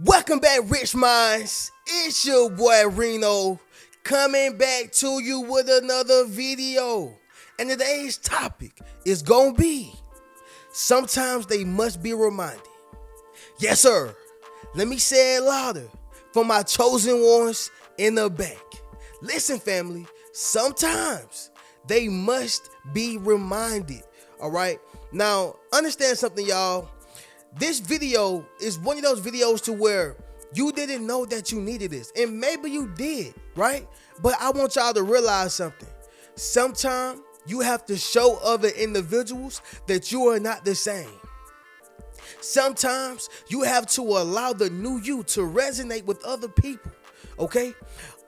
Welcome back, Rich Minds. It's your boy Reno coming back to you with another video. And today's topic is gonna be sometimes they must be reminded. Yes, sir. Let me say it louder for my chosen ones in the back. Listen, family, sometimes they must be reminded. All right. Now, understand something, y'all. This video is one of those videos to where you didn't know that you needed this. And maybe you did, right? But I want y'all to realize something. Sometimes you have to show other individuals that you are not the same. Sometimes you have to allow the new you to resonate with other people, okay?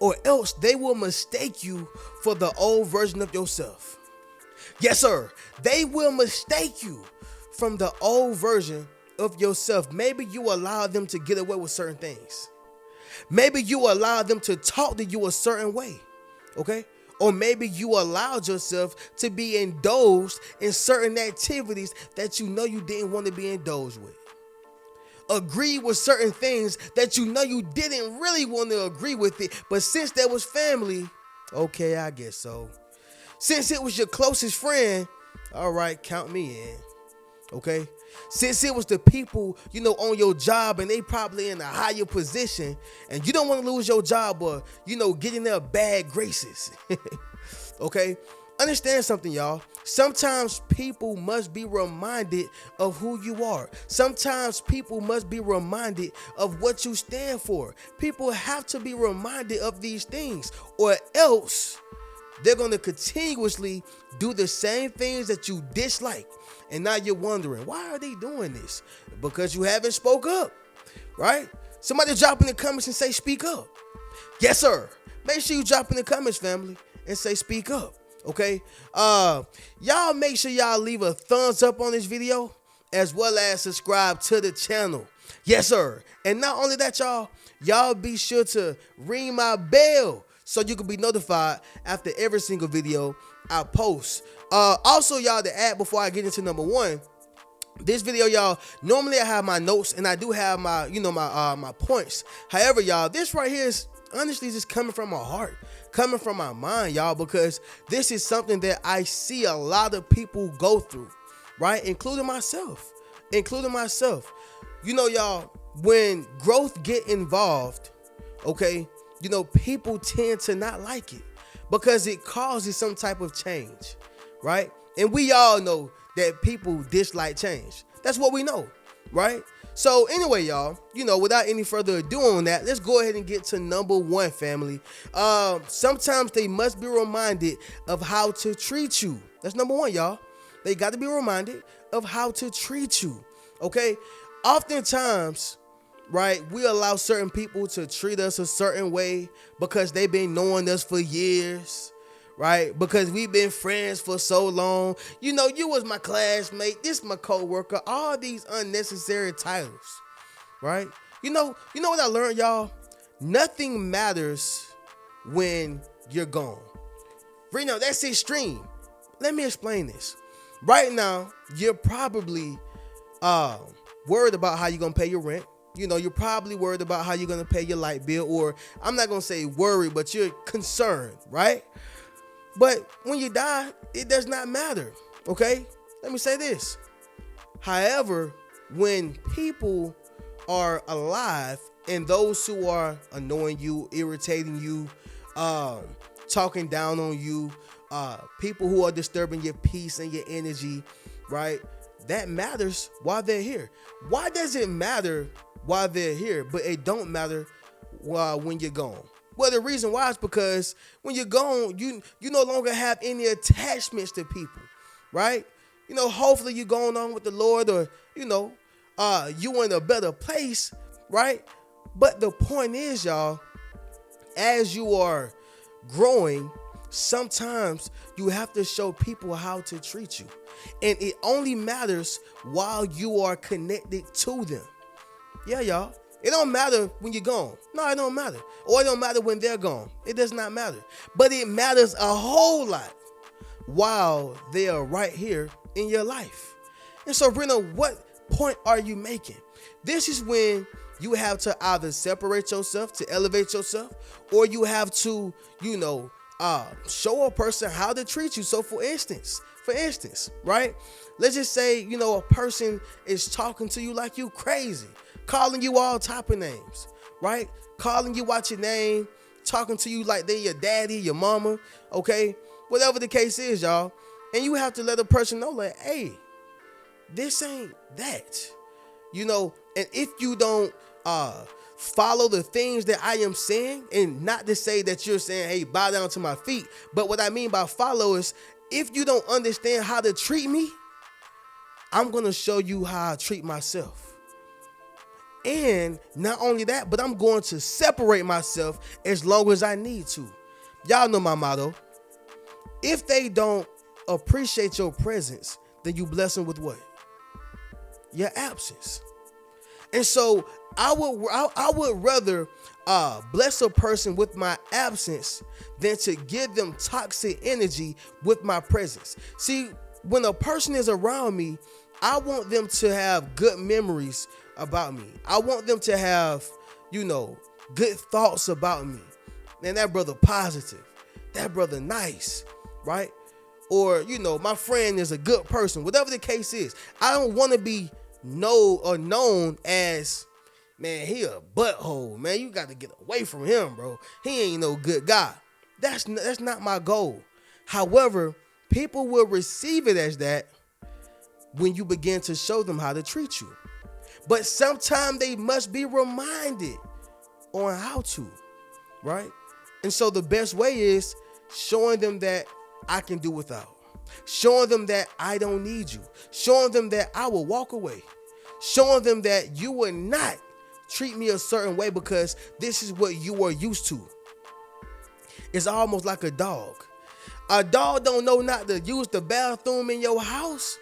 Or else they will mistake you for the old version of yourself. Yes, sir. They will mistake you from the old version of yourself. Maybe you allow them to get away with certain things. Maybe you allow them to talk to you a certain way, okay? Or maybe you allowed yourself to be indulged in certain activities that you know you didn't want to be indulged with. Agree with certain things that you know you didn't really want to agree with it, but since there was family, okay, I guess so. Since it was your closest friend, all right, count me in, okay? Since it was the people, on your job and they probably in a higher position and you don't want to lose your job or, get in their bad graces. Okay? Understand something, y'all. Sometimes people must be reminded of who you are. Sometimes people must be reminded of what you stand for. People have to be reminded of these things or else they're going to continuously do the same things that you dislike. And now you're wondering, why are they doing this? Because you haven't spoke up, right? Somebody drop in the comments and say, speak up. Yes, sir. Make sure you drop in the comments, family, and say, speak up, okay? Y'all make sure y'all leave a thumbs up on this video as well as subscribe to the channel. Yes, sir. And not only that, y'all be sure to ring my bell so you can be notified after every single video I post. Also, y'all, to add before I get into number one, this video, y'all, normally I have my notes and I do have my, my points. However, y'all, this right here is honestly just coming from my heart, coming from my mind, y'all, because this is something that I see a lot of people go through, right? Including myself. Y'all, when growth get involved, okay, people tend to not like it because it causes some type of change, right? And we all know that people dislike change. That's what we know, right? So anyway, y'all, without any further ado on that, let's go ahead and get to number one, family. Sometimes they must be reminded of how to treat you. That's number one, y'all. They got to be reminded of how to treat you, okay? Oftentimes, right, we allow certain people to treat us a certain way because they've been knowing us for years, right? Because we've been friends for so long. You was my classmate, this my co-worker, all these unnecessary titles, right? You know what I learned, y'all? Nothing matters when you're gone. Reno, that's extreme. Let me explain this. Right now, you're probably worried about how you're gonna pay your rent. You're probably worried about how you're going to pay your light bill, or I'm not going to say worried, but you're concerned, right? But when you die, it does not matter, okay? Let me say this. However, when people are alive and those who are annoying you, irritating you, talking down on you, people who are disturbing your peace and your energy, right? That matters while they're here. Why does it matter while they're here, but it don't matter when you're gone? Well, the reason why is because when you're gone, you no longer have any attachments to people, right? Hopefully you're going on with the Lord, or you in a better place, right? But the point is, y'all, as you are growing, sometimes you have to show people how to treat you, and it only matters while you are connected to them. Yeah, y'all. It don't matter when you're gone. No, it don't matter. Or it don't matter when they're gone. It does not matter. But it matters a whole lot while they are right here in your life. And so, Reno, what point are you making? This is when You have to either separate yourself to elevate yourself, or you have to, show a person how to treat you. So for instance, right? Let's just say, a person is talking to you like you crazy, calling you all type of names, right? Calling you out your name, talking to you like they your daddy, your mama, okay? Whatever the case is, y'all. And you have to let a person know, like, hey, this ain't that. And if you don't follow the things that I am saying, and not to say that you're saying, hey, bow down to my feet, but what I mean by follow is, if you don't understand how to treat me, I'm going to show you how I treat myself. And not only that, but I'm going to separate myself as long as I need to. Y'all know my motto. If they don't appreciate your presence, then you bless them with what? Your absence. And so I would rather bless a person with my absence than to give them toxic energy with my presence. See, when a person is around me, I want them to have good memories about me. I want them to have, good thoughts about me. Man, that brother positive. That brother nice, right? Or, my friend is a good person. Whatever the case is, I don't want to be known as, man, he a butthole, man. You got to get away from him, bro. He ain't no good guy. That's not my goal. However, people will receive it as that when you begin to show them how to treat you. But sometimes they must be reminded on how to, right? And so the best way is showing them that I can do without. Showing them that I don't need you. Showing them that I will walk away. Showing them that you will not treat me a certain way because this is what you are used to. It's almost like a dog. A dog don't know not to use the bathroom in your house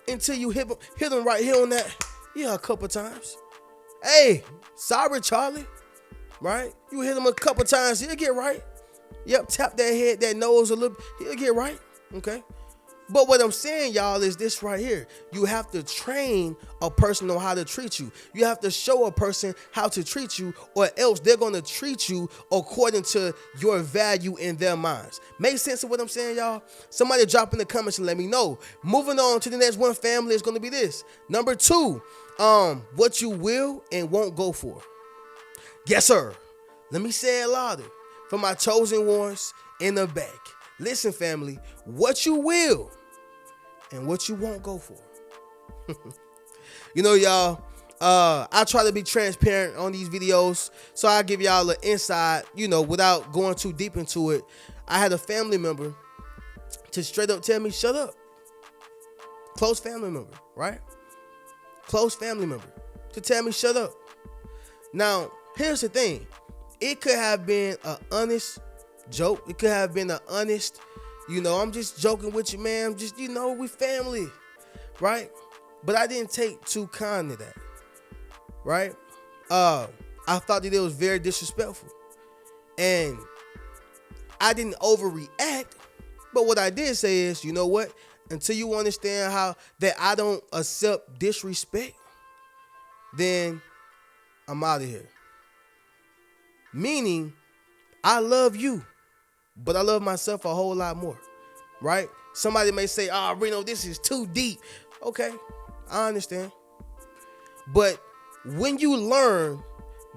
until you hit him right here on that. Yeah, a couple times. Hey, sorry, Charlie. Right? You hit him a couple times, he'll get right. Yep, tap that head, that nose a little, he'll get right. Okay? But what I'm saying, y'all, is this right here. You have to train a person on how to treat you. You have to show a person how to treat you, or else they're going to treat you according to your value in their minds. Make sense of what I'm saying, y'all? Somebody drop in the comments and let me know. Moving on to the next one, family, is going to be this. Number 2, what you will and won't go for. Yes, sir. Let me say it louder for my chosen ones in the back. Listen, family, what you will and what you won't go for. Y'all, I try to be transparent on these videos, so I give y'all an insight, without going too deep into it. I had a family member to straight up tell me, shut up. Close family member, right? Close family member to tell me, shut up. Now, here's the thing. It could have been an honest joke. It could have been an honest, I'm just joking with you, man. I'm just, we family, right? But I didn't take too kind to that, right? I thought that it was very disrespectful. And I didn't overreact. But what I did say is, you know what? Until you understand how that I don't accept disrespect, then I'm out of here. Meaning, I love you, but I love myself a whole lot more, right? Somebody may say, Reno, this is too deep. Okay, I understand. But when you learn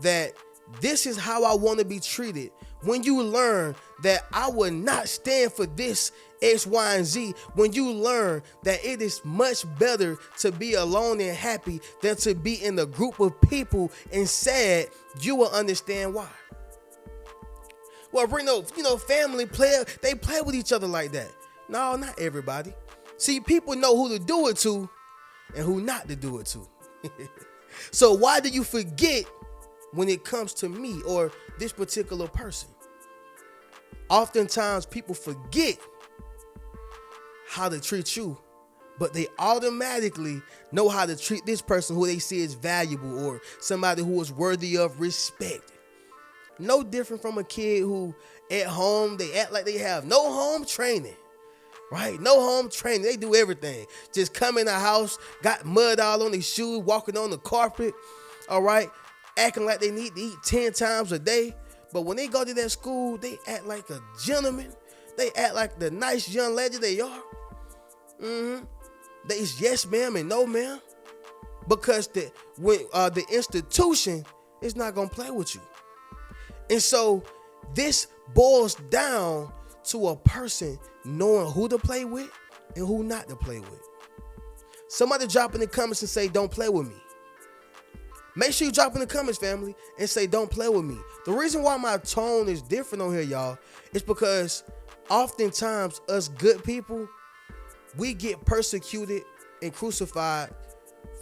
that this is how I want to be treated, when you learn that I will not stand for this X, Y, and Z, when you learn that it is much better to be alone and happy than to be in a group of people and sad, you will understand why. Well, Reno, family they play with each other like that. No, not everybody. See, people know who to do it to and who not to do it to. So why do you forget when it comes to me or this particular person? Oftentimes people forget how to treat you, but they automatically know how to treat this person who they see as valuable or somebody who is worthy of respect. No different from a kid who at home, they act like they have no home training, right? No home training. They do everything. Just come in the house, got mud all on their shoes, walking on the carpet, all right? acting like they need to eat 10 times a day. But when they go to that school, they act like a gentleman. They act like the nice young lady they are. They is yes ma'am and no ma'am. Because the institution is not going to play with you. And so this boils down to a person knowing who to play with and who not to play with. Somebody drop in the comments and say, don't play with me. Make sure you drop in the comments, family, and say, don't play with me. The reason why my tone is different on here, y'all, is because oftentimes us good people, we get persecuted and crucified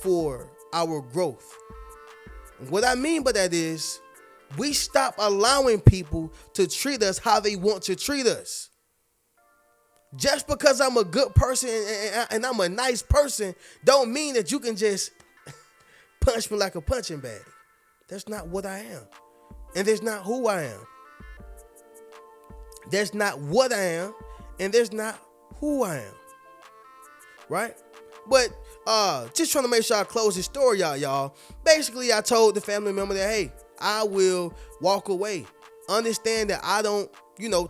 for our growth. What I mean by that is we stop allowing people to treat us how they want to treat us. Just because I'm a good person and I'm a nice person don't mean that you can just punch me like a punching bag. That's not what I am. And that's not who I am. That's not what I am. And that's not who I am. Right? But just trying to make sure I close this story out, y'all. Basically, I told the family member that, hey, I will walk away. Understand that I don't,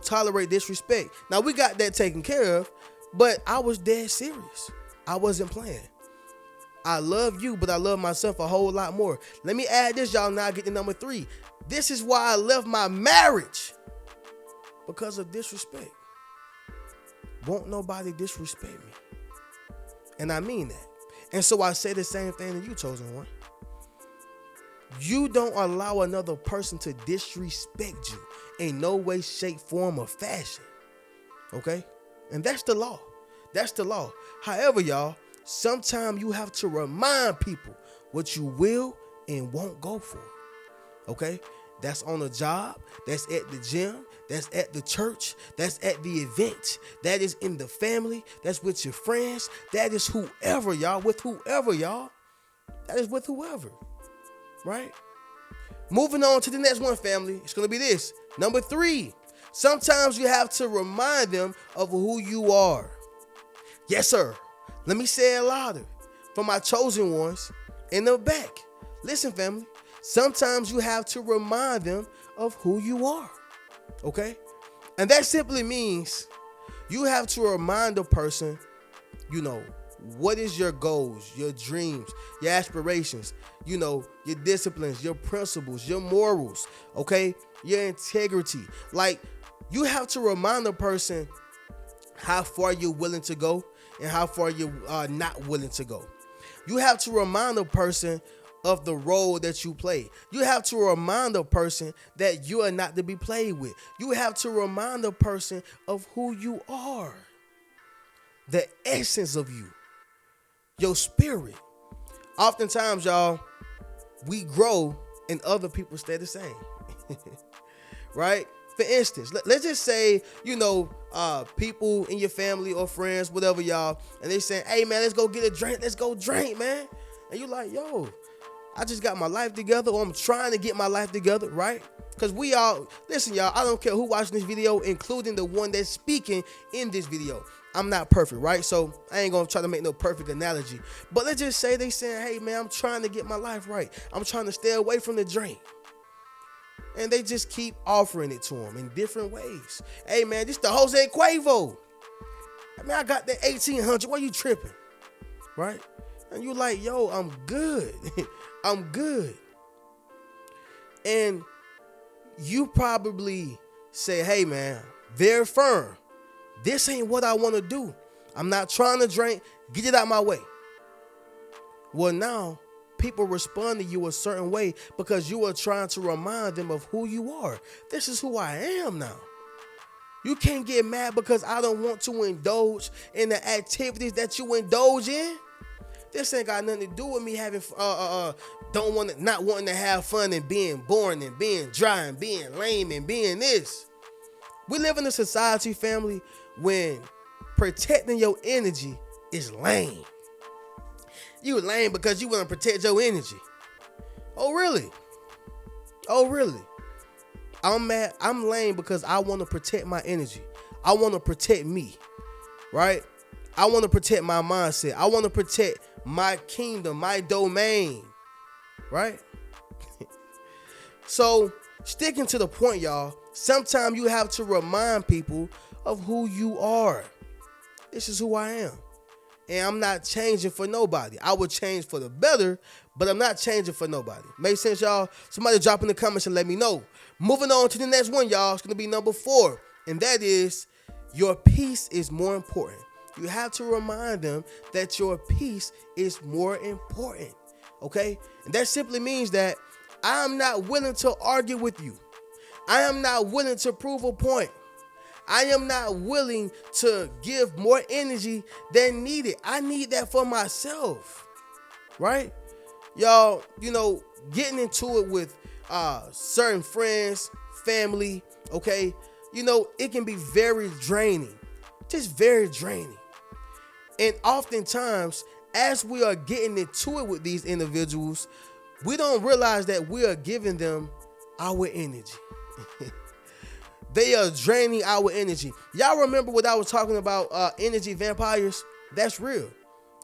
tolerate disrespect. Now, we got that taken care of, but I was dead serious. I wasn't playing. I love you, but I love myself a whole lot more. Let me add this, y'all. Now I get to number 3. This is why I left my marriage. Because of disrespect. Won't nobody disrespect me. And I mean that. And so I say the same thing to you, chosen one. You don't allow another person to disrespect you in no way, shape, form, or fashion. Okay? And that's the law. That's the law. However, y'all, sometimes you have to remind people what you will and won't go for. Okay? That's on a job. That's at the gym. That's at the church. That's at the event. That is in the family. That's with your friends. That is whoever, y'all. With whoever, y'all. That is with whoever. Right? Moving on to the next one, family. It's going to be this. Number 3. Sometimes you have to remind them of who you are. Yes, sir. Let me say it louder. For my chosen ones in the back. Listen, family. Sometimes you have to remind them of who you are. Okay? And that simply means you have to remind a person, what is your goals, your dreams, your aspirations, your disciplines, your principles, your morals, okay? Your integrity. Like, you have to remind a person how far you're willing to go and how far you are not willing to go. You have to remind a person of the role that you play. You have to remind a person that you are not to be played with. You have to remind a person of who you are. The essence of you. Your spirit. Oftentimes, y'all, we grow and other people stay the same. Right? For instance, let's just say, people in your family or friends, whatever, y'all, and they saying, hey, man, let's go get a drink. Let's go drink, man. And you're like, yo, I just got my life together, or I'm trying to get my life together, right? Because listen, y'all, I don't care who watching this video, including the one that's speaking in this video. I'm not perfect, right? So I ain't going to try to make no perfect analogy. But let's just say they saying, hey, man, I'm trying to get my life right. I'm trying to stay away from the drink. And they just keep offering it to them in different ways. Hey, man, this the Jose Cuervo. I mean, I got that 1800. Why you tripping? Right? And you like, yo, I'm good. I'm good. And you probably say, hey, man, very firm. This ain't what I want to do. I'm not trying to drink. Get it out my way. Well, now people respond to you a certain way because you are trying to remind them of who you are. This is who I am now. You can't get mad because I don't want to indulge in the activities that you indulge in. This ain't got nothing to do with me having not wanting to have fun and being boring and being dry and being lame and being this. We live in a society, family, when protecting your energy is lame. You lame because you want to protect your energy. Oh, really? Oh, really? I'm mad. I'm lame because I want to protect my energy. I want to protect me, right? I want to protect my mindset. I want to protect my kingdom, my domain, right? So, sticking to the point, y'all, sometimes you have to remind people of who you are. This is who I am. And I'm not changing for nobody. I would change for the better, but I'm not changing for nobody. Make sense, y'all? Somebody drop in the comments and let me know. Moving on to the next one, y'all. It's going to be number 4. And that is, your peace is more important. You have to remind them that your peace is more important. Okay? And that simply means that I'm not willing to argue with you. I am not willing to prove a point. I am not willing to give more energy than needed. I need that for myself, right? Y'all, getting into it with certain friends, family, okay? It can be very draining, just very draining. And oftentimes, as we are getting into it with these individuals, we don't realize that we are giving them our energy. They are draining our energy. Y'all remember what I was talking about, energy vampires? That's real.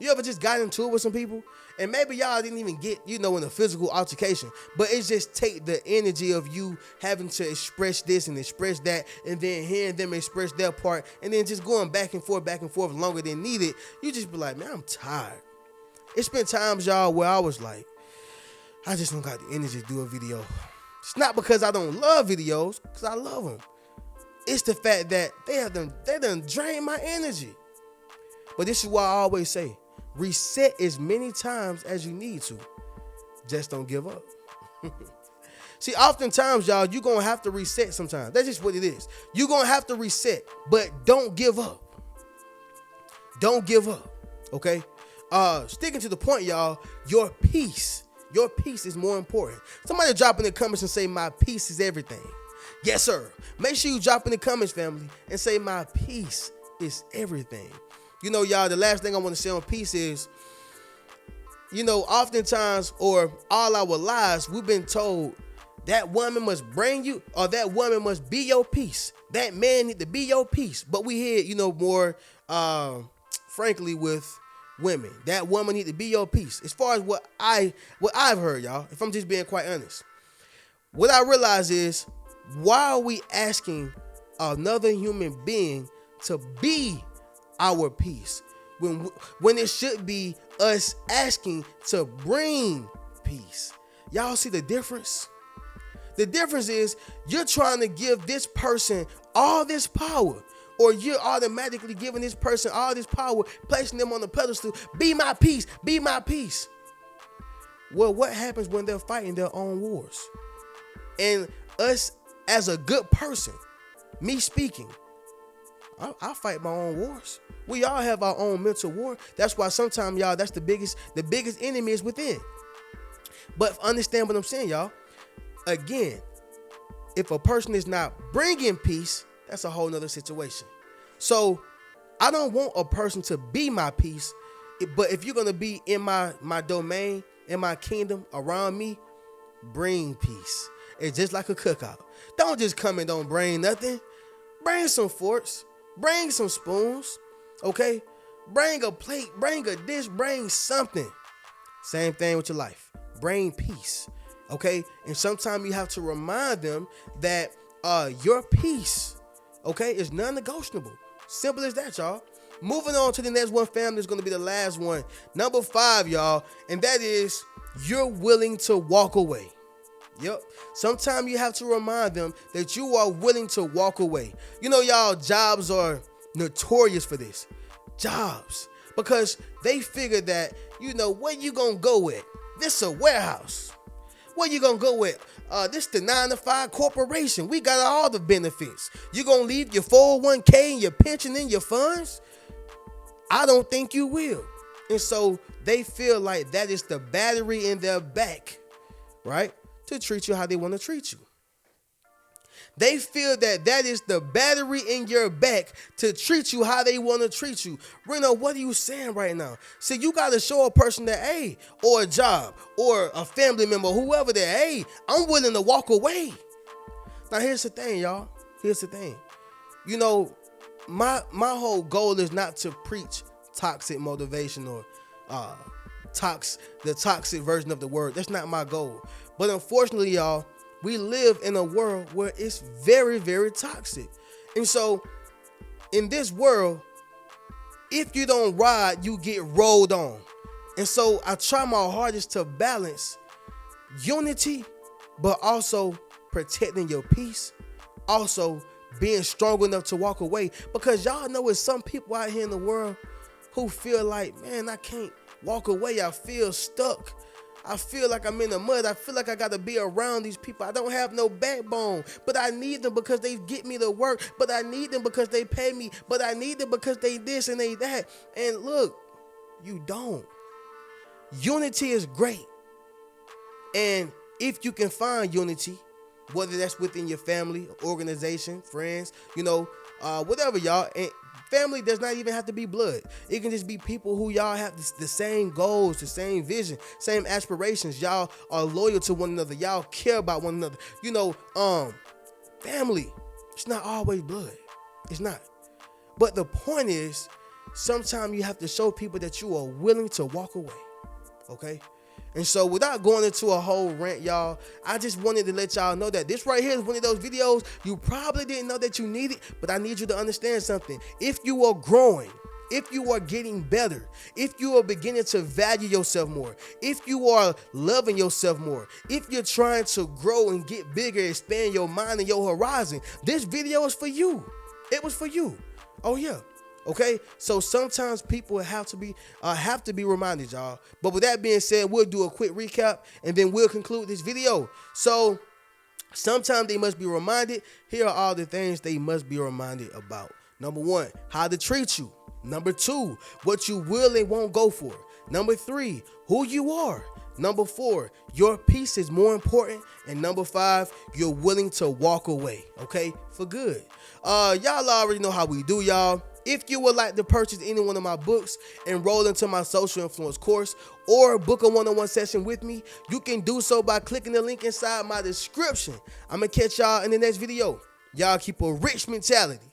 You ever just got into it with some people? And maybe y'all didn't even get, in a physical altercation. But it just take the energy of you having to express this and express that, and then hearing them express their part, and then just going back and forth longer than needed. You just be like, man, I'm tired. It's been times, y'all, where I was like, I just don't got the energy to do a video. It's not because I don't love videos, because I love them. It's the fact that they done drained my energy. But this is why I always say, reset as many times as you need to. Just don't give up. See, oftentimes, y'all, you're going to have to reset sometimes. That's just what it is. You're going to have to reset, but don't give up. Don't give up, okay? Sticking to the point, y'all, your peace is more important. Somebody drop in the comments and say, my peace is everything. Yes, sir. Make sure you drop in the comments, family, and say my peace is everything. Y'all, the last thing I want to say on peace is, oftentimes or all our lives, we've been told that woman must bring you, or that woman must be your peace. That man need to be your peace. But we hear, more, frankly, with women. That woman need to be your peace. As far as what I've heard, y'all, if I'm just being quite honest, what I realize is, why are we asking another human being to be our peace when it should be us asking to bring peace? Y'all see the difference? The difference is you're trying to give this person all this power, or you're automatically giving this person all this power, placing them on the pedestal. Be my peace, be my peace. Well, what happens when they're fighting their own wars? And us as a good person, me speaking, I fight my own wars. We all have our own mental war. That's why sometimes, y'all, that's the biggest enemy is within. But understand what I'm saying, y'all. Again, if a person is not bringing peace, that's a whole nother situation. So I don't want a person to be my peace, but if you're going to be in my domain, in my kingdom, around me, bring peace. It's just like a cookout. Don't just come and don't bring nothing. Bring some forks. Bring some spoons. Okay? Bring a plate. Bring a dish. Bring something. Same thing with your life. Bring peace. Okay? And sometimes you have to remind them that your peace, okay, is non-negotiable. Simple as that, y'all. Moving on to the next one, family, is going to be the last one. Number 5, y'all. And that is, you're willing to walk away. Yep. Sometimes you have to remind them that you are willing to walk away. Y'all, jobs are notorious for this. Jobs. Because they figure that, where you gonna go with? This a warehouse. Where you gonna go with? This the 9-to-5 corporation. We got all the benefits. You gonna leave your 401k and your pension and your funds? I don't think you will. And so they feel like that is the battery in their back, right? To treat you how they want to treat you. They feel that is the battery in your back to treat you how they want to treat you. Reno, what are you saying right now? See, you got to show a person that, hey, or a job, or a family member, whoever that, hey, I'm willing to walk away. Now, here's the thing, y'all. Here's the thing. My whole goal is not to preach toxic motivation or the toxic version of the word. That's not my goal. But unfortunately, y'all, we live in a world where it's very, very toxic. And so in this world, if you don't ride, you get rolled on. And so I try my hardest to balance unity, but also protecting your peace, also being strong enough to walk away. Because y'all know there's some people out here in the world who feel like, man, I can't walk away. I feel stuck. I feel like I'm in the mud. I feel like I got to be around these people. I don't have no backbone, but I need them because they get me to work. But I need them because they pay me. But I need them because they this and they that. And look, you don't. Unity is great. And if you can find unity, whether that's within your family, organization, friends, whatever, y'all. And family does not even have to be blood. It can just be people who y'all have the same goals, the same vision, same aspirations. Y'all are loyal to one another. Y'all care about one another. Family, it's not always blood. It's not. But the point is, sometimes you have to show people that you are willing to walk away. Okay? And so without going into a whole rant, y'all, I just wanted to let y'all know that this right here is one of those videos you probably didn't know that you needed, but I need you to understand something. If you are growing, if you are getting better, if you are beginning to value yourself more, if you are loving yourself more, if you're trying to grow and get bigger, expand your mind and your horizon, this video is for you. It was for you. Oh yeah. Okay, so sometimes people have to be reminded, y'all. But with that being said, we'll do a quick recap and then we'll conclude this video. So sometimes they must be reminded. Here are all the things they must be reminded about. Number 1, how to treat you. Number 2, what you will and won't go for. Number 3, who you are. Number 4, your peace is more important. And number 5, you're willing to walk away, okay, for good. Y'all already know how we do, y'all. If you would like to purchase any one of my books, enroll into my social influence course, or book a one-on-one session with me, you can do so by clicking the link inside my description. I'm going to catch y'all in the next video. Y'all keep a rich mentality.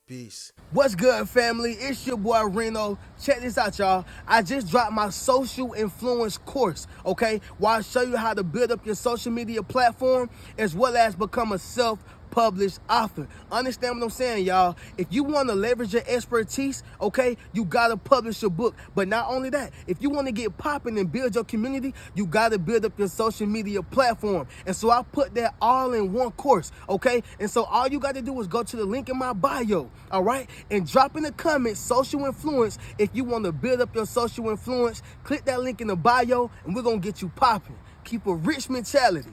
Peace. What's good, family? It's your boy Reno. Check this out, y'all. I just dropped my social influence course, okay? Where I show you how to build up your social media platform as well as become a self-published author. Understand what I'm saying, y'all? If you want to leverage your expertise, okay, you got to publish your book. But not only that, if you want to get popping and build your community, you got to build up your social media platform. And so I put that all in one course, okay? And so all you got to do is go to the link in my bio, all right? And drop in the comments, social influence. If you want to build up your social influence, click that link in the bio and we're going to get you popping. Keep a rich mentality.